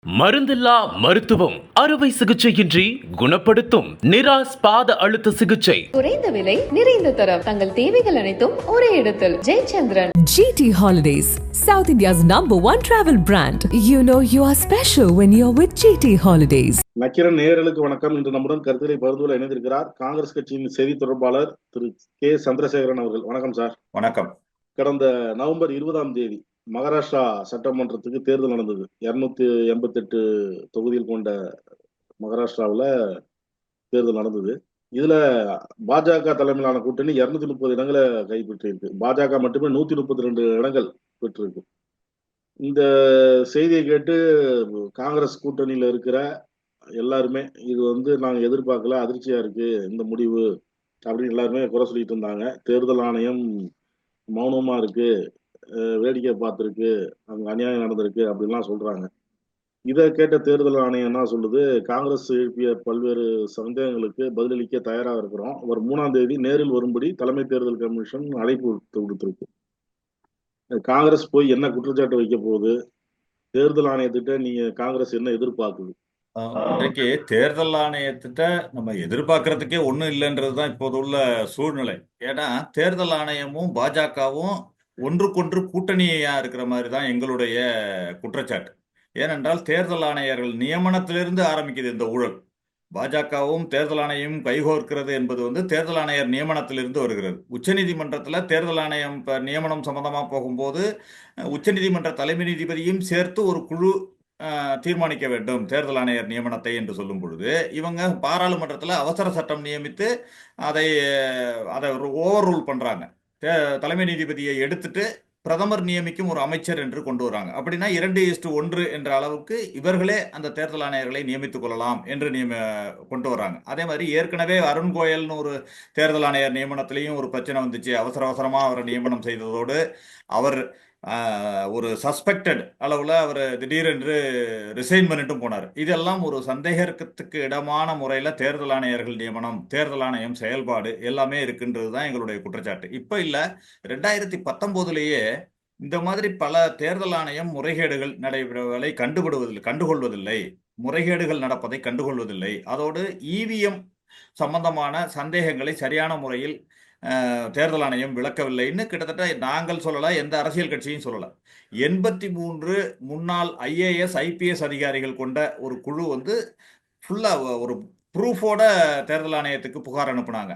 மருந்தில்லா மருத்துவம் அறுவை சிகிச்சையின்றி குணப்படுத்தும் நிராஸ் பாத அழுத்த சிகிச்சை. குறைந்த விலை நிறைந்த தரம், தங்கள் தேவைகள் அனைத்தும் ஒரே இடத்தில். Jayachandran. GT Holidays, South India's #1 travel brand. You know you are special when you're with GT Holidays. Nakkheeran நேயர்களுக்கு வணக்கம். இன்று நம்முடன் கருத்துரை பகிர்ந்து இணைந்திருக்கிறார் காங்கிரஸ் கட்சியின் செய்தி தொடர்பாளர் திரு கே சந்திரசேகரன் அவர்கள். வணக்கம் சார். வணக்கம். கடந்த நவம்பர் 20ஆம் தேதி மகாராஷ்டிரா சட்டமன்றத்துக்கு தேர்தல் நடந்தது. 288 தொகுதியில் கொண்ட மகாராஷ்டிராவில் தேர்தல் நடந்தது. இதுல பாஜக தலைமையிலான கூட்டணி 230 இடங்களை கைப்பற்றியிருக்கு. பாஜக மட்டுமே 132 இடங்கள் பெற்றிருக்கு. இந்த செய்தியை கேட்டு காங்கிரஸ் கூட்டணியில இருக்கிற எல்லாருமே இது நாங்க எதிர்பார்க்கல, அதிர்ச்சியா இருக்கு இந்த முடிவு அப்படின்னு எல்லாருமே குறை சொல்லிட்டு இருந்தாங்க. தேர்தல் ஆணையம் மௌனமா இருக்கு, வேடிக்கை பார்த்துருக்கு, அங்க அநியாயம் நடந்திருக்கு அப்படின்லாம் சொல்றாங்க. இதை கேட்ட தேர்தல் ஆணையம் என்ன சொல்லுது, காங்கிரஸ் எழுப்பிய பல்வேறு சந்தேகங்களுக்கு பதிலளிக்க தயாராக இருக்கிறோம். ஒரு 3ஆம் தேதி நேரில் வரும்படி தலைமை தேர்தல் கமிஷன் அழைப்பு விடுத்திருக்கு. காங்கிரஸ் போய் என்ன குற்றச்சாட்டு வைக்க போகுது, தேர்தல் ஆணையத்திட்ட நீங்க காங்கிரஸ் என்ன எதிர்பார்க்குது? இன்றைக்கு தேர்தல் ஆணையத்திட்ட நம்ம எதிர்பார்க்கறதுக்கே ஒண்ணும் இல்லைன்றதுதான் இப்போது உள்ள சூழ்நிலை. ஏன்னா தேர்தல் ஆணையமும் பாஜகவும் ஒன்றுக்கொன்று கூட்டணியா இருக்கிற மாதிரி தான் எங்களுடைய குற்றச்சாட்டு. ஏனென்றால் தேர்தல் ஆணையர்கள் நியமனத்திலிருந்து ஆரம்பிக்குது இந்த ஊழல். பாஜகவும் தேர்தல் ஆணையமும் கைகோர்க்கிறது என்பது தேர்தல் ஆணையர் நியமனத்திலிருந்து வருகிறது. உச்சநீதிமன்றத்தில் தேர்தல் ஆணையம் நியமனம் சம்பந்தமா போகும்போது உச்சநீதிமன்ற தலைமை நீதிபதியும் சேர்த்து ஒரு குழு தீர்மானிக்க வேண்டும் தேர்தல் ஆணையர் நியமனத்தை என்று சொல்லும் பொழுது, இவங்க பாராளுமன்றத்தில் அவசர சட்டம் நியமித்து அதை ஓவர் ரூல் பண்றாங்க. தலைமை நீதிபதியை எடுத்துட்டு பிரதமர் நியமிக்கும் ஒரு அமைச்சர் என்று கொண்டு வராங்க. அப்படின்னா 2:1 என்ற அளவுக்கு இவர்களே அந்த தேர்தல் ஆணையர்களை நியமித்துக் கொள்ளலாம் என்று கொண்டு வராங்க. அதே மாதிரி ஏற்கனவே அருண் கோயல்னு ஒரு தேர்தல் ஆணையர் நியமனத்திலையும் ஒரு பிரச்சனை வந்துச்சு. அவசரமா அவரை நியமனம் செய்ததோடு அவர் ஒரு சஸ்பெக்டட் அளவில் அவர் திடீரென்று ரிசைன் பண்ணிட்டும் போனார். இதெல்லாம் ஒரு சந்தேகத்துக்கு இடமான முறையில் தேர்தல் ஆணையர்கள் நியமனம், தேர்தல் ஆணையம் செயல்பாடு எல்லாமே இருக்குன்றது தான் எங்களுடைய குற்றச்சாட்டு. இப்போ இல்லை, 2019 இந்த மாதிரி பல தேர்தல் ஆணையம் முறைகேடுகள் நடைபெறுவதை கண்டுகொள்வதில்லை, முறைகேடுகள் நடப்பதை கண்டுகொள்வதில்லை. அதோடு இவிஎம் சம்பந்தமான சந்தேகங்களை சரியான முறையில் தேர்தல் ஆணையம் விளக்கவில்லைன்னு கிட்டத்தட்ட நாங்கள் சொல்லல, எந்த அரசியல் கட்சியும் சொல்லல. 83 முன்னாள் IAS IPS அதிகாரிகள் கொண்ட ஒரு குழு ஃபுல்லா ஒரு ப்ரூஃபோட தேர்தல் ஆணையத்துக்கு புகார் அனுப்புனாங்க.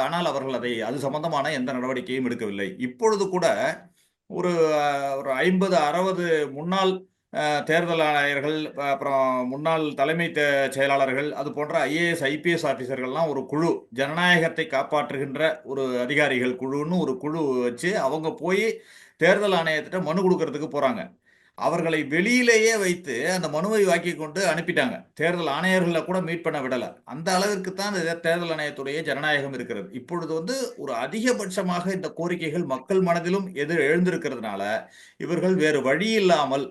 ஆனால் அவர்கள் அது சம்பந்தமான எந்த நடவடிக்கையும் எடுக்கவில்லை. இப்பொழுது கூட ஒரு 50-60 முன்னாள் தேர்தல் ஆணையர்கள், அப்புறம் முன்னாள் தலைமை செயலாளர்கள், அது போன்ற IAS IPS ஆபீசர்கள்லாம் ஒரு குழு, ஜனநாயகத்தை காப்பாற்றுகின்ற ஒரு அதிகாரிகள் குழுன்னு ஒரு குழு வச்சு அவங்க போய் தேர்தல் ஆணையத்திட்ட மனு கொடுக்கறதுக்கு போறாங்க. அவர்களை வெளியிலேயே வைத்து அந்த மனுவை வாக்கி கொண்டு அனுப்பிட்டாங்க. தேர்தல் ஆணையர்களை கூட மீட் பண்ண விடல. அந்த அளவிற்கு தான் தேர்தல் ஆணையத்துடைய ஜனநாயகம் இருக்கிறது. இப்பொழுது ஒரு அதிகபட்சமாக இந்த கோரிக்கைகள் மக்கள் மனதிலும் எழுந்திருக்கிறதுனால இவர்கள் வேறு வழி இல்லாமல்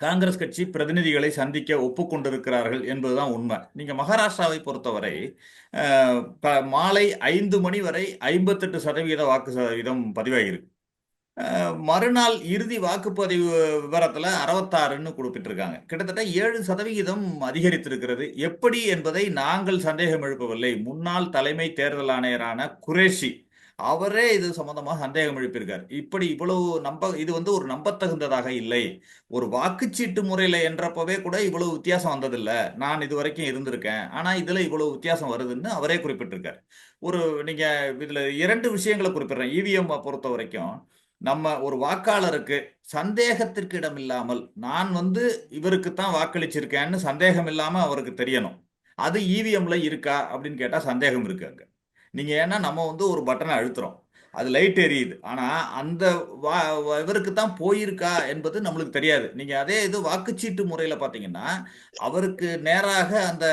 காங்கிரஸ் கட்சி பிரதிநிதிகளை சந்திக்க ஒப்புக்கொண்டிருக்கிறார்கள் என்பதுதான் உண்மை. நீங்க மகாராஷ்டிராவை பொறுத்தவரை மாலை 5 மணி வரை 58% வாக்கு சதவீதம் பதிவாகியிருக்கு. மறுநாள் இறுதி வாக்குப்பதிவு விவரத்துல 66ன்னு குறிப்பிட்டிருக்காங்க. கிட்டத்தட்ட 7% அதிகரித்திருக்கிறது. எப்படி என்பதை நாங்கள் சந்தேகம் எழுப்பவில்லை. முன்னாள் தலைமை தேர்தல் ஆணையரான குரேஷி அவரே இது சம்பந்தமாக சந்தேகம் எழுப்பியிருக்கார். இப்படி இவ்வளவு இது ஒரு நம்பத்தகுந்ததாக இல்லை. ஒரு வாக்குச்சீட்டு முறையில என்றப்பவே கூட இவ்வளவு வித்தியாசம் வந்ததில்லை, நான் இது வரைக்கும் இருந்திருக்கேன், ஆனா இதுல இவ்வளவு வித்தியாசம் வருதுன்னு அவரே குறிப்பிட்டிருக்கார். நீங்க இதுல 2 விஷயங்களை குறிப்பிடுறேன். இவிஎம் பொறுத்த வரைக்கும் நம்ம ஒரு வாக்காளருக்கு சந்தேகத்திற்கு இடம் இல்லாமல், நான் இவருக்குத்தான் வாக்களிச்சிருக்கேன்னு சந்தேகம் இல்லாம அவருக்கு தெரியணும். அது இவிஎம்ல இருக்கா அப்படின்னு கேட்டா சந்தேகம் இருக்கு அங்க. நீங்க ஏன்னா நம்ம ஒரு பட்டனை அழுத்துறோம், அது லைட் எரியுது, ஆனா அந்த இவருக்கு தான் போயிருக்கா என்பது நம்மளுக்கு தெரியாது. நீங்க அதே இது வாக்குச்சீட்டு முறையில பாத்தீங்கன்னா அவருக்கு நேராக அந்த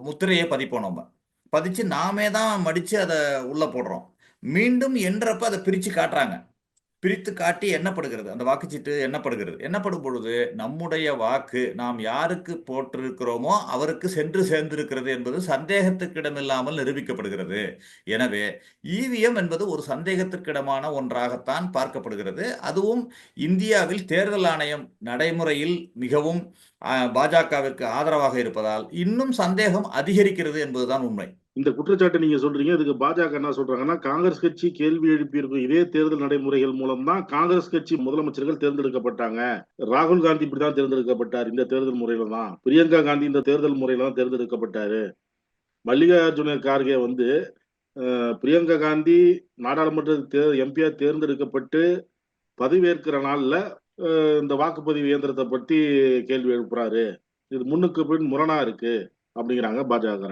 முத்திரையை பதிப்போம். நம்ம பதிச்சு நாமே தான் மடிச்சு அதை உள்ள போடுறோம். மீண்டும் என்றப்ப அதை பிரிச்சு காட்டுறாங்க. பிரித்து காட்டி எண்ணப்படுகிறது. அந்த வாக்குச்சீட்டு எண்ணப்படுகிறது. எண்ணப்படும் பொழுது நம்முடைய வாக்கு நாம் யாருக்கு போட்டிருக்கிறோமோ அவருக்கு சென்று சேர்ந்திருக்கிறது என்பது சந்தேகத்துக்கிடமில்லாமல் நிரூபிக்கப்படுகிறது. எனவே இவிஎம் என்பது ஒரு சந்தேகத்திற்கிடமான ஒன்றாகத்தான் பார்க்கப்படுகிறது. அதுவும் இந்தியாவில் தேர்தல் ஆணையம் நடைமுறையில் மிகவும் பாஜகவிற்கு ஆதரவாக இருப்பதால் இன்னும் சந்தேகம் அதிகரிக்கிறது என்பதுதான் உண்மை. இந்த குற்றச்சாட்டை நீங்க சொல்றீங்க. இதுக்கு பாஜக என்ன சொல்றாங்கன்னா, காங்கிரஸ் கட்சி கேள்வி எழுப்பியிருக்கும் இதே தேர்தல் நடைமுறைகள் மூலம் தான் காங்கிரஸ் கட்சி முதலமைச்சர்கள் தேர்ந்தெடுக்கப்பட்டாங்க. ராகுல் காந்தி இப்படிதான் தேர்ந்தெடுக்கப்பட்டார், இந்த தேர்தல் முறையில தான். பிரியங்கா காந்தி இந்த தேர்தல் முறையில தான் தேர்ந்தெடுக்கப்பட்டாரு. மல்லிகார்ஜுன கார்கே வந்து பிரியங்கா காந்தி நாடாளுமன்ற எம்பியா தேர்ந்தெடுக்கப்பட்டு பதவியேற்கிற நாள்ல இந்த வாக்குப்பதிவு இயந்திரத்தை பத்தி கேள்வி எழுப்புறாரு. இது முன்னுக்கு பின் முரணா இருக்கு அப்படிங்கிறாங்க பாஜக.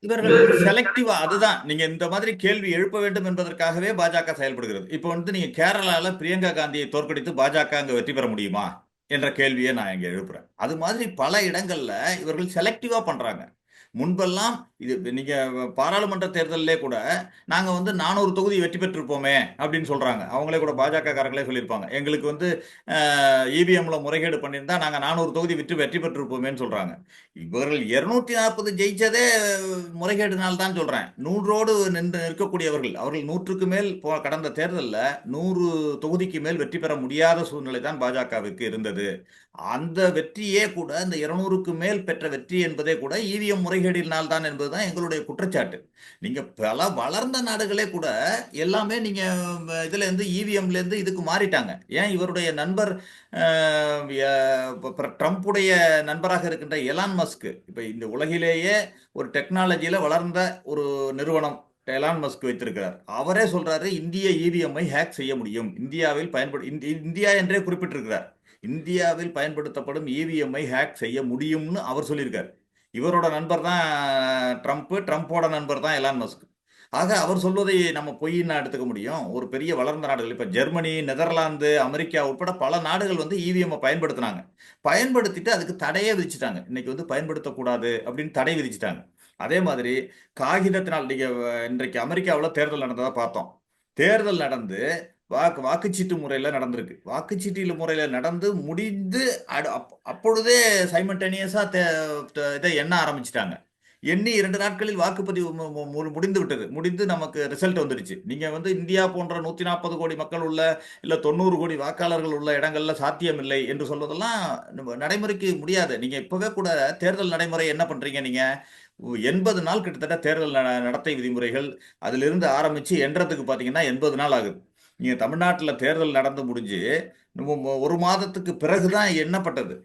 இவர்கள் செலக்டிவா, அதுதான் நீங்க இந்த மாதிரி கேள்வி எழுப்ப வேண்டும் என்பதற்காகவே பாஜக செயல்படுகிறது. இப்போ வந்து நீங்க கேரளால பிரியங்கா காந்தியை தோற்கடித்து பாஜக அங்க வெற்றி பெற முடியுமா என்ற கேள்வியை நான் இங்க எழுப்புறேன். அது மாதிரி பல இடங்கள்ல இவர்கள் செலக்டிவா பண்றாங்க. முன்பெல்லாம் இது நீங்க பாராளுமன்ற தேர்தலிலே கூட நாங்க வந்து 400 தொகுதி வெற்றி பெற்றிருப்போமே அப்படின்னு சொல்றாங்க. அவங்களே கூட பாஜக காரங்களே சொல்லியிருப்பாங்க, எங்களுக்கு வந்து இவிஎம்ல முறைகேடு பண்ணியிருந்தா நாங்க 400 தொகுதி வெற்றி பெற்றிருப்போமேன்னு சொல்றாங்க. இவர்கள் 240 ஜெயிச்சதே முறைகேடுனால் தான் சொல்றேன். 100ஓடு நின்று இருக்கக்கூடியவர்கள், அவர்கள் 100க்கு மேல் கடந்த தேர்தலில் 100 தொகுதிக்கு மேல் வெற்றி பெற முடியாத சூழ்நிலை தான் பாஜகவிற்கு இருந்தது. அந்த வெற்றியே கூட, இந்த 200க்கு மேல் பெற்ற வெற்றி என்பதே கூட இவிஎம் முறைகேடினால் தான் என்பதுதான் எங்களுடைய குற்றச்சாட்டு. நீங்க பல வளர்ந்த நாடுகளே கூட எல்லாமே நீங்க இதுல இருந்து இவிஎம்ல இருந்து இதுக்கு மாறிட்டாங்க. ஏன் இவருடைய நண்பர் ட்ரம்புடைய நண்பராக இருக்கின்ற எலான் மஸ்க், இப்ப இந்த உலகிலேயே ஒரு டெக்னாலஜியில வளர்ந்த ஒரு நிறுவனம் எலான் மஸ்க் வைத்திருக்கிறார். அவரே சொல்றாரு, இந்திய இவிஎம்ஐ ஹேக் செய்ய முடியும், இந்தியாவில் இந்தியா என்றே குறிப்பிட்டிருக்கிறார். இந்தியாவில் பயன்படுத்தப்படும் இவிஎம்ஐ ஹேக் செய்ய முடியும்னு அவர் சொல்லியிருக்கார். இவரோட நண்பர் தான் ட்ரம்ப், ட்ரம்போட நண்பர் தான் எலான் மஸ்க். ஆக அவர் சொல்வதை நம்ம பொய்ன்னு எடுத்துக்க முடியும்? ஒரு பெரிய வளர்ந்த நாடுகள், இப்போ ஜெர்மனி, நெதர்லாந்து, அமெரிக்கா உட்பட பல நாடுகள் வந்து இவிஎம்ஐ பயன்படுத்தினாங்க. பயன்படுத்திட்டு அதுக்கு தடையே விதிச்சுட்டாங்க. இன்னைக்கு வந்து பயன்படுத்தக்கூடாது அப்படின்னு தடை விதிச்சுட்டாங்க. அதே மாதிரி காகிதத்தினால், நீங்க இன்றைக்கு அமெரிக்காவில் தேர்தல் நடந்ததா பார்த்தோம். தேர்தல் நடந்து வாக்குச்சீட்டு முறையில நடந்திருக்கு. வாக்குச்சீட்டு முறையில நடந்து முடிந்து அப்பொழுதே சைமல்டேனியஸா இதை எண்ண ஆரம்பிச்சிட்டாங்க. எண்ணி 2 நாட்களில் வாக்குப்பதிவு முடிந்து விட்டது. முடிந்து நமக்கு ரிசல்ட் வந்துடுச்சு. நீங்க வந்து இந்தியா போன்ற 140 கோடி மக்கள் உள்ள, இல்ல 90 கோடி வாக்காளர்கள் உள்ள இடங்கள்ல சாத்தியமில்லை என்று சொல்வதெல்லாம் நடைமுறைக்கு முடியாது. நீங்க இப்பவே கூட தேர்தல் நடைமுறை என்ன பண்றீங்க, நீங்க 80 நாள் கிட்டத்தட்ட தேர்தல் நடத்தை விதிமுறைகள் அதிலிருந்து ஆரம்பிச்சு எண்றதுக்கு பாத்தீங்கன்னா 80 நாள் ஆகுது. நீங்க தமிழ்நாட்டில் தேர்தல் நடந்து முடிஞ்சு 1 மாதத்துக்கு பிறகுதான் எண்ணப்பட்டது,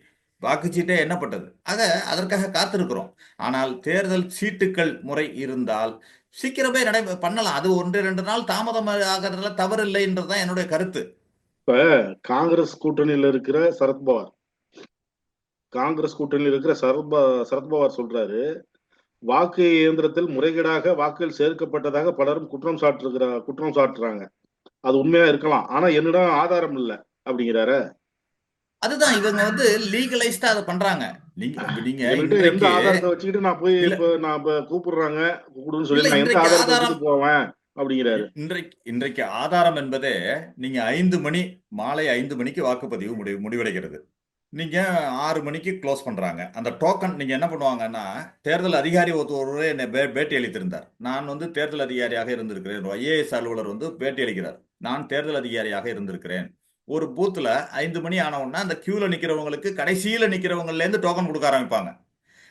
வாக்குச்சீட்டே எண்ணப்பட்டது. ஆக அதற்காக காத்திருக்கிறோம். ஆனால் தேர்தல் சீட்டுக்கள் முறை இருந்தால் சீக்கிரமே பண்ணலாம். அது 1-2 நாள் தாமதம் ஆகிறதுல தவறு இல்லைன்றதுதான் என்னுடைய கருத்து. இப்ப காங்கிரஸ் கூட்டணியில் இருக்கிற சரத்பவார் சொல்றாரு, வாக்கு இயந்திரத்தில் முறைகேடாக வாக்குகள் சேர்க்கப்பட்டதாக பலரும் குற்றம் சாட்டுறாங்க. அது உண்மையா இருக்கலாம், ஆனா என்னிடம் ஆதாரம் இல்ல அப்படிங்கிறாரு. அதுதான் இவங்க வந்து லீகலைஸ்டா அதை பண்றாங்க. நீங்க எந்த ஆதாரத்தை வச்சுக்கிட்டு நான் போய் கூப்பிடுறாங்க கூப்பிடுன்னு சொல்லி நான் எந்த ஆதாரத்தை போவேன் அப்படிங்கிறாரு. இன்றைக்கு ஆதாரம் என்பதே, நீங்க 5 மணி, மாலை 5 மணிக்கு வாக்குப்பதிவு முடிவடைகிறது. நீங்க 6 மணிக்கு க்ளோஸ் பண்றாங்க. அந்த டோக்கன் நீங்க என்ன பண்ணுவாங்கன்னா, தேர்தல் அதிகாரி ஒருவரே என்னை பேட்டி அளித்திருந்தார். நான் வந்து தேர்தல் அதிகாரியாக இருந்திருக்கிறேன். ஐஏஎஸ் அலுவலர் வந்து பேட்டி அளிக்கிறார். நான் தேர்தல் அதிகாரியாக இருந்திருக்கிறேன். ஒரு பூத்துல 5 மணி ஆனவுடனே அந்த கியூல நிக்கிறவங்களுக்கு, கடைசியில நிக்கிறவங்கல இருந்து டோக்கன் கொடுக்க ஆரம்பிப்பாங்க.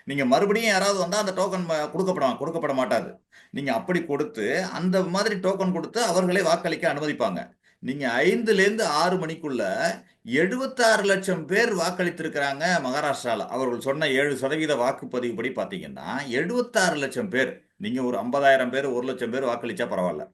நீங்க மறுபடியும் யாராவது வந்தா அந்த டோக்கன் கொடுக்கப்பட மாட்டாது. நீங்க அப்படி கொடுத்து, அந்த மாதிரி டோக்கன் கொடுத்து அவர்களை வாக்களிக்க அனுமதிப்பாங்க. நீங்க 5லேருந்து 6 மணிக்குள்ள 76 லட்சம் பேர் வாக்களித்திருக்கிறாங்க மகாராஷ்டிரால. அவர்கள் சொன்ன 7% வாக்குப்பதிவு படி பாத்தீங்கன்னா 76 லட்சம் பேர். நீங்க ஒரு 50,000 பேர், 1 லட்சம் பேர் வாக்களிச்சா பரவாயில்ல.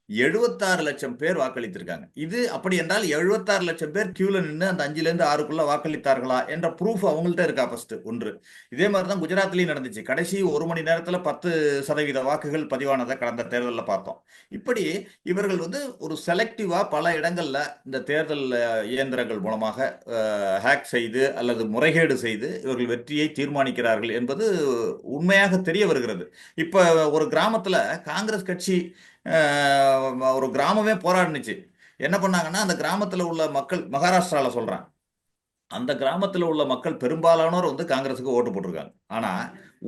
76 லட்சம் பேர் வாக்களித்திருக்காங்க. இது அப்படி என்றால் 76 லட்சம் பேர் கியூல நின்று அந்த 5லேருந்து 6க்குள்ள வாக்களித்தார்களா என்ற ப்ரூஃப் அவங்கள்ட்ட இருக்கா ஃபர்ஸ்ட் ஒன்று. இதே மாதிரிதான் குஜராத்லயும் நடந்துச்சு. கடைசி 1 மணி நேரத்துல 10% வாக்குகள் பதிவானதை கடந்த தேர்தலில் பார்த்தோம். இப்படி இவர்கள் வந்து ஒரு செலக்டிவா பல இடங்கள்ல இந்த தேர்தல் இயந்திரங்கள் மூலமாக ஹேக் செய்து அல்லது முறைகேடு செய்து இவர்கள் வெற்றியை தீர்மானிக்கிறார்கள் என்பது உண்மையாக தெரிய வருகிறது. இப்ப ஒரு கிராமத்துல காங்கிரஸ் கட்சி ஒரு கிராமமே போராடினுச்சு. என்ன பண்ணாங்கன்னா அந்த கிராமத்துல உள்ள மக்கள், மகாராஷ்டிரால சொல்றேன், அந்த கிராமத்துல உள்ள மக்கள் பெரும்பாலானோர் வந்து காங்கிரஸுக்கு ஓட்டு போட்டிருக்காங்க. ஆனா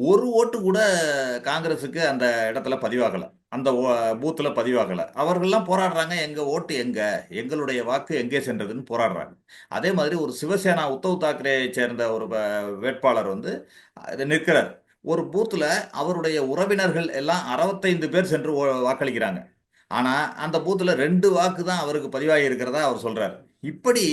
ஒரு ஓட்டு கூட காங்கிரஸுக்கு அந்த இடத்துல பதிவாகல, அந்த பூத்துல பதிவாகல. அவர்கள்லாம் போராடுறாங்க, எங்க ஓட்டு எங்க, எங்களுடைய வாக்கு எங்கே சென்றதுன்னு போராடுறாங்க. அதே மாதிரி ஒரு சிவசேனா உத்தவ் தாக்கரேயை சேர்ந்த ஒரு வேட்பாளர் வந்து நிற்கிறார். ஒரு பூத்துல அவருடைய உறவினர்கள் எல்லாம் 65 பேர் சென்று வாக்களிக்கிறாங்க. ஆனா அந்த பூத்துல 2 வாக்கு தான் அவருக்கு பதிவாகி இருக்கிறதா அவர் சொல்றார். இப்படி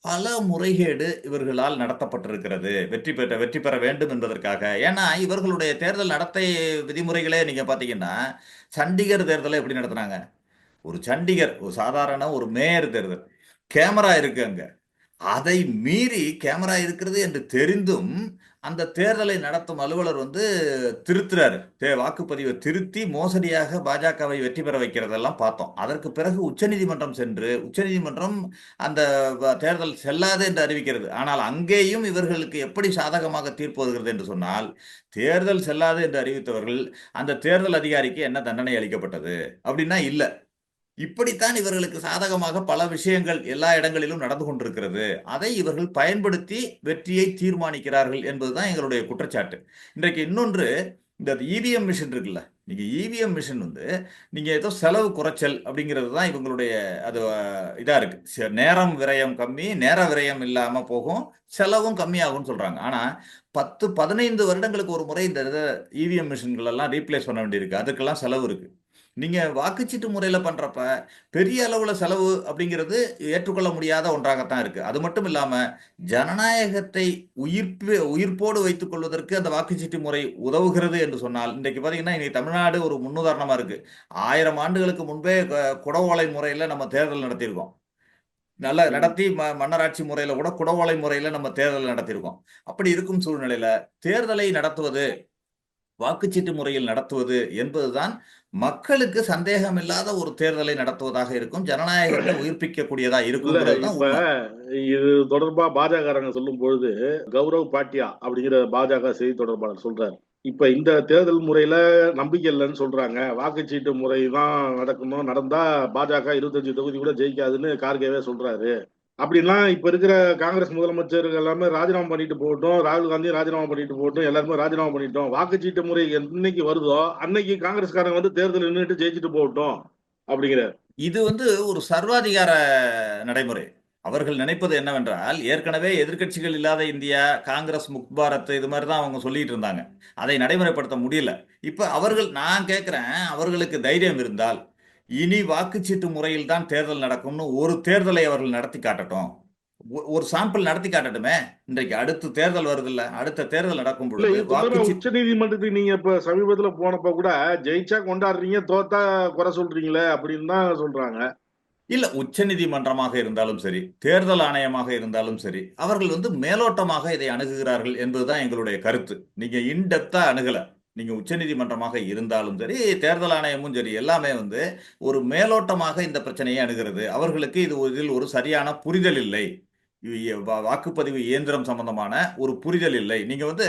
பல முறைகேடு இவர்களால் நடத்தப்பட்டிருக்கிறது, வெற்றி பெற வேண்டும் என்பதற்காக. ஏன்னா இவர்களுடைய தேர்தல் நடத்தை விதிமுறைகளே நீங்க பாத்தீங்கன்னா, சண்டிகர் தேர்தலை எப்படி நடத்துனாங்க? ஒரு சண்டிகர் ஒரு சாதாரண ஒரு மேயர் தேர்தல், கேமரா இருக்கு அங்க. அதை மீறி கேமரா இருக்கிறது என்று தெரிந்தும் அந்த தேர்தலை நடத்தும் அலுவலர் வந்து திருத்துறாரு. வாக்குப்பதிவை திருத்தி மோசடியாக பாஜகவை வெற்றி பெற வைக்கிறதெல்லாம் பார்த்தோம். அதற்கு பிறகு உச்சநீதிமன்றம் சென்று உச்சநீதிமன்றம் அந்த தேர்தல் செல்லாது என்று அறிவிக்கிறது. ஆனால் அங்கேயும் இவர்களுக்கு எப்படி சாதகமாக தீர்ப்பு வருகிறது என்று சொன்னால், தேர்தல் செல்லாது என்று அறிவித்தவர்கள் அந்த தேர்தல் அதிகாரிக்கு என்ன தண்டனை அளிக்கப்பட்டது அப்படின்னா இல்ல. இப்படித்தான் இவர்களுக்கு சாதகமாக பல விஷயங்கள் எல்லா இடங்களிலும் நடந்து கொண்டிருக்கிறது. அதை இவர்கள் பயன்படுத்தி வெற்றியை தீர்மானிக்கிறார்கள் என்பதுதான் எங்களுடைய குற்றச்சாட்டு. இன்றைக்கு இன்னொன்று, இந்த இவிஎம் மிஷின் இருக்குல்ல, நீங்க இவிஎம் மிஷின் வந்து நீங்க ஏதோ செலவு குறைச்சல் அப்படிங்கிறது தான் இவங்களுடைய அது இதா இருக்கு. நேரம் விரயம் கம்மி, நேர விரயம் இல்லாம போகும், செலவும் கம்மியாகும்னு சொல்றாங்க. ஆனா 10, 15 வருடங்களுக்கு ஒரு முறை இந்த இவிஎம் மிஷின்கள் எல்லாம் ரீப்ளேஸ் பண்ண வேண்டியிருக்கு. அதுக்கெல்லாம் செலவு இருக்கு. நீங்க வாக்குச்சீட்டு முறையில பண்றப்ப பெரிய அளவுல செலவு அப்படிங்கிறது ஏற்றுக்கொள்ள முடியாத ஒன்றாகத்தான் இருக்கு. அது மட்டும் இல்லாம ஜனநாயகத்தை உயிர்ப்போடு வைத்துக் கொள்வதற்கு அந்த வாக்குச்சீட்டு முறை உதவுகிறது என்று சொன்னால், இன்றைக்கு பாத்தீங்கன்னா இன்னைக்கு தமிழ்நாடு ஒரு முன்னுதாரணமா இருக்கு. 1000 ஆண்டுகளுக்கு முன்பே குடவோலை முறையில நம்ம தேர்தல் நடத்தியிருக்கோம். நல்லா நடத்தி மன்னராட்சி முறையில கூட குடவோலை முறையில நம்ம தேர்தல் நடத்தியிருக்கோம். அப்படி இருக்கும் சூழ்நிலையில தேர்தலை நடத்துவது, வாக்குச்சீட்டு முறையில் நடத்துவது என்பதுதான் மக்களுக்கு சந்தேகம் இல்லாத ஒரு தேர்தலை நடத்துவதாக இருக்கும், ஜனநாயகத்தை உயிர்ப்பிக்கக்கூடியதா இருக்கும். இப்ப இது தொடர்பா பாஜக சொல்லும் பொழுது கௌரவ் பாட்டியா அப்படிங்கிற பாஜக செய்தி தொடர்பாளர் சொல்றாரு, இப்ப இந்த தேர்தல் முறையில நம்பிக்கை இல்லைன்னு சொல்றாங்க, வாக்குச்சீட்டு முறை தான் நடக்கணும், நடந்தா பாஜக 25 தொகுதி கூட ஜெயிக்காதுன்னு கார்கேவே சொல்றாரு. அப்படின்னா இப்ப இருக்கிற காங்கிரஸ் முதலமைச்சர்கள் எல்லாமே ராஜினாமா பண்ணிட்டு போகட்டும், ராகுல் காந்தி ராஜினாமா பண்ணிட்டு போகட்டும், எல்லாருமே ராஜினாமா பண்ணிட்டோம், வாக்குச்சீட்டு முறை என்னைக்கு வருதோ அன்னைக்கு காங்கிரஸ்காரங்க வந்து தேர்தல் நின்றுட்டு ஜெயிச்சுட்டு போகட்டும் அப்படிங்கிற. இது வந்து ஒரு சர்வாதிகார நடைமுறை. அவர்கள் நினைப்பது என்னவென்றால், ஏற்கனவே எதிர்க்கட்சிகள் இல்லாத இந்தியா, காங்கிரஸ் முக்த் பாரத் இது மாதிரி தான் அவங்க சொல்லிட்டு இருந்தாங்க. அதை நடைமுறைப்படுத்த முடியல. இப்ப அவர்கள், நான் கேட்கிறேன், அவர்களுக்கு தைரியம் இருந்தால் இனி வாக்குச்சீட்டு முறையில் தான் தேர்தல் நடக்கும்னு ஒரு தேர்தலை அவர்கள் நடத்தி காட்டட்டும். ஒரு சாம்பிள் நடத்தி காட்டட்டுமே. இன்றைக்கு அடுத்த தேர்தல் வருது இல்ல, அடுத்த தேர்தல் நடக்கும் பொழுது உச்ச நீதிமன்றத்துக்கு நீங்க இப்ப சமீபத்துல போனப்ப கூட ஜெயிச்சா கொண்டாடுறீங்க, தோத்தா குறை சொல்றீங்களே அப்படின்னு தான் சொல்றாங்க. இல்ல, உச்ச நீதிமன்றமாக இருந்தாலும் சரி, தேர்தல் ஆணையமாக இருந்தாலும் சரி, அவர்கள் வந்து மேலோட்டமாக இதை அணுகுகிறார்கள் என்பதுதான் எங்களுடைய கருத்து. நீங்க இன்டெப்தா அணுகல. நீங்க உச்ச நீதிமன்றமாக இருந்தாலும் சரி, தேர்தல் ஆணையமும் சரி, எல்லாமே வந்து ஒரு மேலோட்டமாக இந்த பிரச்சனையை அணுகிறது. அவர்களுக்கு இதில் ஒரு சரியான புரிதல் இல்லை. வாக்குப்பதிவு இயந்திரம் சம்பந்தமான ஒரு புரிதல் இல்லை. நீங்க வந்து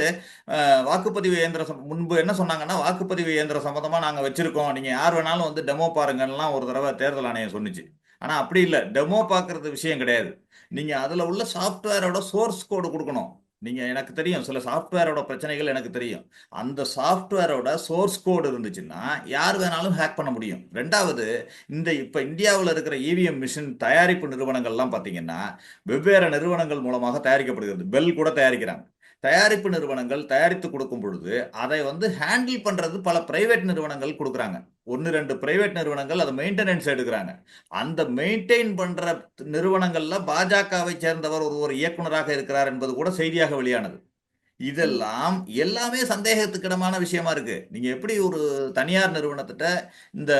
வாக்குப்பதிவு இயந்திரம் முன்பு என்ன சொன்னாங்கன்னா, வாக்குப்பதிவு இயந்திரம் சம்பந்தமா நாங்க வச்சிருக்கோம், நீங்க யார் வேணாலும் வந்து டெமோ பாருங்கன்னா ஒரு தடவை தேர்தல் ஆணையம் சொன்னிச்சு. ஆனா அப்படி இல்லை, டெமோ பார்க்கறது விஷயம் கிடையாது. நீங்க அதுல உள்ள சாஃப்ட்வேரோட சோர்ஸ் கோடு கொடுக்கணும். நீங்க, எனக்கு தெரியும் சில சாஃப்ட்வேரோட பிரச்சனைகள் எனக்கு தெரியும். அந்த சாஃப்ட்வேரோட சோர்ஸ் கோடு இருந்துச்சுன்னா யார் வேணாலும் ஹேக் பண்ண முடியும். ரெண்டாவது, இப்ப இந்தியாவில் இருக்கிற இவிஎம் மிஷின் தயாரிப்பு நிறுவனங்கள்லாம் பாத்தீங்கன்னா வெவ்வேறு நிறுவனங்கள் மூலமாக தயாரிக்கப்படுகிறது. பெல் கூட தயாரிக்கிறாங்க. தயாரிப்பு நிறுவனங்கள் தயாரித்து கொடுக்கும் பொழுது அதை வந்து ஹேண்டில் பண்றது பல பிரைவேட் நிறுவனங்கள் கொடுக்குறாங்க. 1-2 பிரைவேட் நிறுவனங்கள் அதை மெயின்டெனன்ஸ் எடுக்கிறாங்க. அந்த மெயின்டைன் பண்ற நிறுவனங்கள்ல பாஜகவை சேர்ந்தவர் ஒரு இயக்குனராக இருக்கிறார் என்பது கூட செய்தியாக வெளியானது. இதெல்லாம் எல்லாமே சந்தேகத்துக்கிடமான விஷயமா இருக்கு. நீங்க எப்படி ஒரு தனியார் நிறுவனத்திட்ட இந்த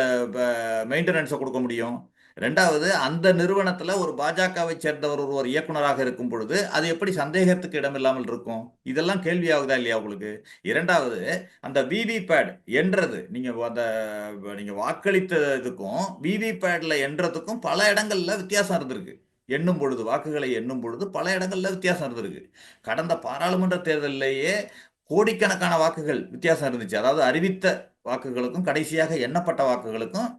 மெயின்டெனன்ஸை கொடுக்க முடியும்? ரெண்டாவது, அந்த நிறுவனத்துல ஒரு பாஜகவை சேர்ந்தவர் ஒரு இயக்குனராக இருக்கும் பொழுது அது எப்படி சந்தேகத்துக்கு இடமில்லாமல் இருக்கும்? இதெல்லாம் கேள்வியாகுதா இல்லையா உங்களுக்கு? இரண்டாவது, அந்த விவிபேட் என்றது, நீங்க வாக்களித்த இதுக்கும் விவிபேட்ல என்றதுக்கும் பல இடங்கள்ல வித்தியாசம் இருந்திருக்கு. எண்ணும் பொழுது, வாக்குகளை எண்ணும் பொழுது பல இடங்கள்ல வித்தியாசம் இருந்திருக்கு. கடந்த பாராளுமன்ற தேர்தலிலேயே கோடிக்கணக்கான வாக்குகள் வித்தியாசம் இருந்துச்சு. அதாவது அறிவித்த வாக்குகளுக்கும் கடைசியாக எண்ணப்பட்ட வாக்குகளுக்கும்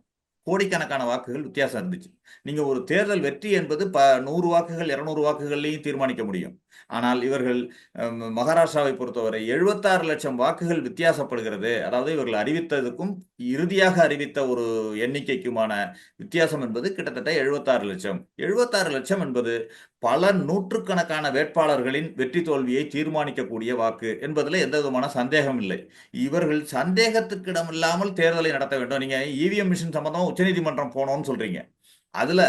கோடிக்கணக்கான வாக்குகள் வித்தியாசம் இருந்துச்சு. நீங்க ஒரு தேர்தல் வெற்றி என்பது 100 வாக்குகள் 200 வாக்குகள்லையும் தீர்மானிக்க முடியும். ஆனால் இவர்கள் மகாராஷ்டிராவை பொறுத்தவரை 76 லட்சம் வாக்குகள் வித்தியாசப்படுகிறது. அதாவது இவர்கள் அறிவித்ததுக்கும் இறுதியாக அறிவித்த ஒரு எண்ணிக்கைக்குமான வித்தியாசம் என்பது கிட்டத்தட்ட 76 லட்சம். 76 லட்சம் என்பது பல நூற்றுக்கணக்கான வேட்பாளர்களின் வெற்றி தோல்வியை தீர்மானிக்கக்கூடிய வாக்கு என்பதில் எந்த விதமான சந்தேகம் இல்லை. இவர்கள் சந்தேகத்துக்கு இடமில்லாமல் தேர்தலை நடத்த வேண்டும். நீங்க இவிஎம் மிஷின் சம்பந்தமா உச்சநீதிமன்றம் போனோம்னு சொல்றீங்க. அதுல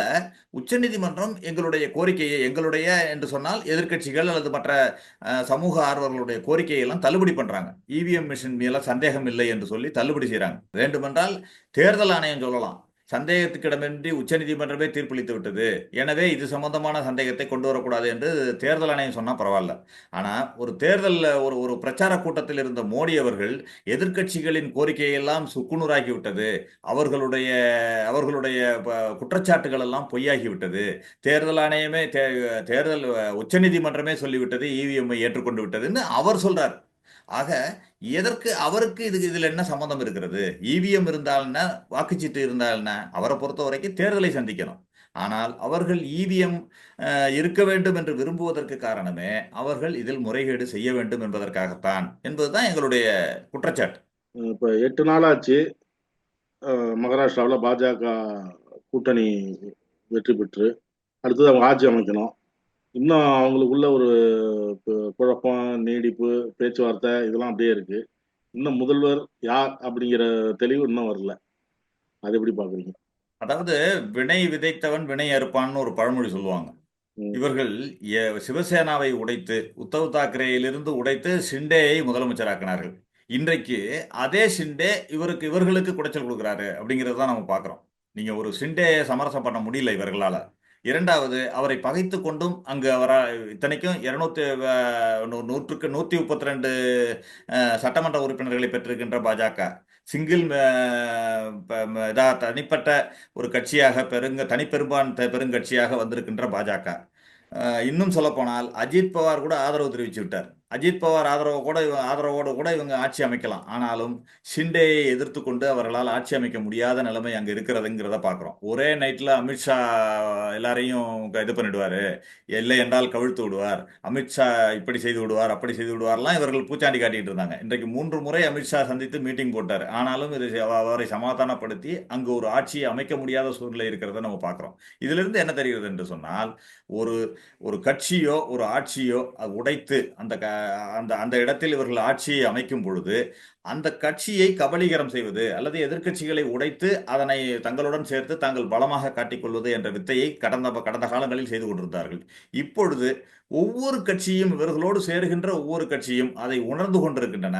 உச்சநீதிமன்றம் எங்களுடைய கோரிக்கையை எங்களுடைய என்று சொன்னால் எதிர்க்கட்சிகள் அல்லது மற்ற சமூக ஆர்வலர்களுடைய கோரிக்கையை எல்லாம் தள்ளுபடி பண்றாங்க. இவிஎம் மிஷின் மேல சந்தேகம் இல்லை என்று சொல்லி தள்ளுபடி செய்யறாங்க. வேண்டுமென்றால் தேர்தல் ஆணையம் சொல்லலாம், சந்தேகத்துக்கிடமின்றி உச்சநீதிமன்றமே தீர்ப்பளித்து விட்டது, எனவே இது சம்பந்தமான சந்தேகத்தை கொண்டு வரக்கூடாது என்று தேர்தல் ஆணையம் சொன்னா பரவாயில்ல. ஆனா ஒரு தேர்தல் ஒரு பிரச்சார கூட்டத்தில் இருந்த மோடி அவர்கள் எதிர்க்கட்சிகளின் கோரிக்கையெல்லாம் சுக்குநூறாக்கி விட்டது, அவர்களுடைய குற்றச்சாட்டுகள் எல்லாம் பொய்யாகி விட்டது, தேர்தல் ஆணையமே தேர்தல் உச்சநீதிமன்றமே சொல்லிவிட்டது, இவிஎம் ஏற்றுக்கொண்டு விட்டதுன்னு அவர் சொல்றார். ஆக அவருக்கு இதுல என்ன சம்பந்தம் இருக்கிறது? இவிஎம் இருந்தால்னா வாக்குச்சீட்டு இருந்தால்னா அவரை பொறுத்த வரைக்கும் தேர்தலை சந்திக்கணும். ஆனால் அவர்கள் இவிஎம் இருக்க வேண்டும் என்று விரும்புவதற்கு காரணமே அவர்கள் இதில் முறைகேடு செய்ய வேண்டும் என்பதற்காகத்தான் என்பதுதான் எங்களுடைய குற்றச்சாட்டு. இப்ப 8 நாளாச்சு மகாராஷ்டிராவில் பாஜக கூட்டணி வெற்றி பெற்று அடுத்தது அவங்க ஆட்சி அமைக்கணும். இன்னும் அவங்களுக்குள்ள ஒரு குழப்பம், நீடிப்பு, பேச்சுவார்த்தை இதெல்லாம் அப்படியே இருக்கு. இன்னும் முதல்வர் யார் அப்படிங்கிற தெளிவு இன்னும் வரல. அது எப்படி பாக்குறீங்க? அதாவது வினை விதைத்தவன் வினை அறுப்பான்னு ஒரு பழமொழி சொல்லுவாங்க. இவர்கள் சிவசேனாவை உடைத்து உத்தவ் தாக்கரேயிலிருந்து உடைத்து ஷிண்டேயை முதலமைச்சராக்கினார்கள். இன்றைக்கு அதே ஷிண்டே இவர்களுக்கு குடைச்சல் கொடுக்குறாரு அப்படிங்கிறது தான் நம்ம பார்க்கிறோம். நீங்க ஒரு ஷிண்டேயை சமரசம் பண்ண முடியல இவர்களால. இரண்டாவது, அவரை பகைத்து கொண்டும் அங்கு இத்தனைக்கும் 132 சட்டமன்ற உறுப்பினர்களை பெற்றிருக்கின்ற பாஜக சிங்கிள் தனிப்பட்ட ஒரு கட்சியாக பெருங்கட்சியாக வந்திருக்கின்ற பாஜக. இன்னும் சொல்ல போனால் அஜித் பவார் கூட ஆதரவு தெரிவித்து விட்டார். அஜித் பவார் ஆதரவோடு கூட இவங்க ஆட்சி அமைக்கலாம். ஆனாலும் ஷிண்டேயை எதிர்த்து கொண்டு அவர்களால் ஆட்சி அமைக்க முடியாத நிலைமை அங்க இருக்கிறதுங்கிறத பாக்குறோம். ஒரே நைட்ல அமித்ஷா எல்லாரையும் இது பண்ணிடுவாரு, இல்லை என்றால் கவிழ்த்து விடுவார், அமித்ஷா இப்படி செய்து விடுவார் அப்படி செய்து விடுவார்லாம் இவர்கள் பூச்சாண்டி காட்டிட்டு இருந்தாங்க. இன்றைக்கு 3 முறை அமித்ஷா சந்தித்து மீட்டிங் போட்டார். ஆனாலும் அவரை சமாதானப்படுத்தி அங்கு ஒரு ஆட்சியை அமைக்க முடியாத சூழ்நிலை இருக்கிறத நம்ம பார்க்கிறோம். இதுல இருந்து என்ன தெரிகிறது என்று சொன்னால், ஒரு கட்சியோ ஒரு ஆட்சியோ உடைத்து அந்த இடத்தில் இவர்கள் ஆட்சியை அமைக்கும் பொழுது அந்த கட்சியை கபலீகரம் செய்வது அல்லது எதிர்க்கட்சிகளை உடைத்து அதனை தங்களுடன் சேர்த்து தாங்கள் பலமாக காட்டிக்கொள்வது என்ற வித்தையை கடந்த காலங்களில் செய்து கொண்டிருந்தார்கள். இப்பொழுது ஒவ்வொரு கட்சியும் இவர்களோடு சேருகின்ற ஒவ்வொரு கட்சியும் அதை உணர்ந்து கொண்டிருக்கின்றன.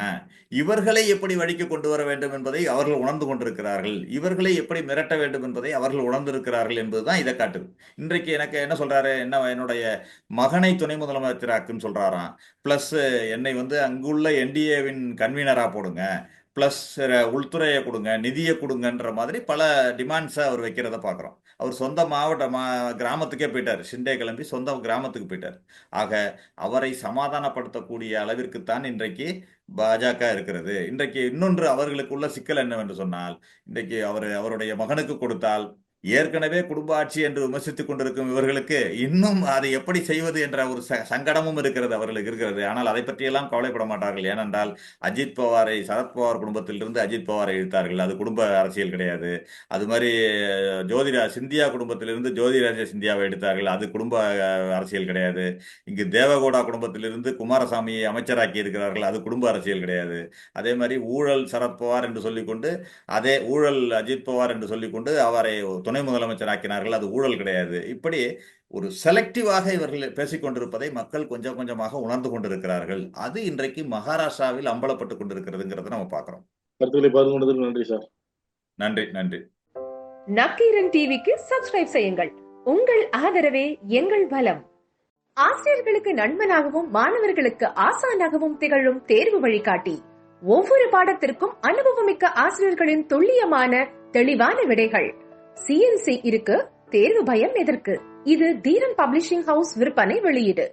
இவர்களை எப்படி வழிக்கு கொண்டு வர வேண்டும் என்பதை அவர்கள் உணர்ந்து கொண்டிருக்கிறார்கள், இவர்களை எப்படி மிரட்ட வேண்டும் என்பதை அவர்கள் உணர்ந்திருக்கிறார்கள் என்பதுதான் இதை காட்டுது. இன்றைக்கு எனக்கு என்ன சொல்றாரு, என்னுடைய மகனை துணை முதலமைச்சராக்குன்னு சொல்றாராம், பிளஸ் என்னை அங்குள்ள என்டிஏவின் கன்வீனரா போடுங்க, பிளஸ் உள்துறையை கொடுங்க, நிதியை கொடுங்கன்ற மாதிரி பல டிமாண்ட்ஸை அவர் வைக்கிறத பார்க்குறோம். அவர் சொந்த கிராமத்துக்கே போயிட்டார், ஷிண்டே கிளம்பி சொந்த கிராமத்துக்கு போயிட்டார். ஆக அவரை சமாதானப்படுத்தக்கூடிய அளவிற்குத்தான் இன்றைக்கு பாஜக இருக்கிறது. இன்றைக்கு இன்னொன்று அவர்களுக்குள்ள சிக்கல் என்னவென்று சொன்னால், இன்றைக்கு அவருடைய மகனுக்கு கொடுத்தால் ஏற்கனவே குடும்ப ஆட்சி என்று விமர்சித்துக் கொண்டிருக்கும் இவர்களுக்கு இன்னும் அதை எப்படி செய்வது என்ற ஒரு சங்கடமும் அவர்களுக்கு இருக்கிறது. ஆனால் அதை பற்றியெல்லாம் கவலைப்பட மாட்டார்கள். ஏனென்றால் அஜித் பவாரை, சரத்பவார் குடும்பத்திலிருந்து அஜித் பவாரை இழுத்தார்கள், அது குடும்ப அரசியல் கிடையாது. அது மாதிரி சிந்தியா குடும்பத்திலிருந்து ஜோதிராஜ சிந்தியாவை எடுத்தார்கள், அது குடும்ப அரசியல் கிடையாது. இங்கு தேவகவுடா குடும்பத்திலிருந்து குமாரசாமியை அமைச்சராக்கி இருக்கிறார்கள், அது குடும்ப அரசியல் கிடையாது. அதே மாதிரி ஊழல் சரத்பவார் என்று சொல்லிக்கொண்டு, அதே ஊழல் அஜித் பவார் என்று சொல்லிக்கொண்டு அவரை துணை முதலமைச்சர் ஆக்கினார்கள், அது ஊழல் கிடையாது. இப்படி ஒரு செலக்டிவாக இவர்கள் பேசிக் கொண்டிருப்பதை மக்கள் கொஞ்சம் கொஞ்சமாக உணர்ந்து கொண்டிருக்கிறார்கள். அது இன்றைக்கு மகாராஷ்டிராவில் அம்பலப்பட்டுக் கொண்டிருக்கிறதுங்கிறத நம்ம பார்க்கிறோம். கருத்துக்களை பகிர்ந்து கொண்டதற்கு நன்றி சார். நன்றி. நக்கீரன் டிவிக்கு சப்ஸ்கிரைப் செய்யுங்கள். உங்கள் ஆதரவே எங்கள் பலம். ஆசிரியர்களுக்கு நண்பனாகவும் மாணவர்களுக்கு ஆசானாகவும் திகழும் தேர்வு வழிகாட்டி. ஒவ்வொரு பாடத்திற்கும் அனுபவமிக்க ஆசிரியர்களின் துல்லியமான தெளிவான விடைகள். CNC இருக்கு, தேர்வு பயம் எதற்கு? இது தீரன் பப்ளிஷிங் ஹவுஸ் விற்பனை வெளியீடு.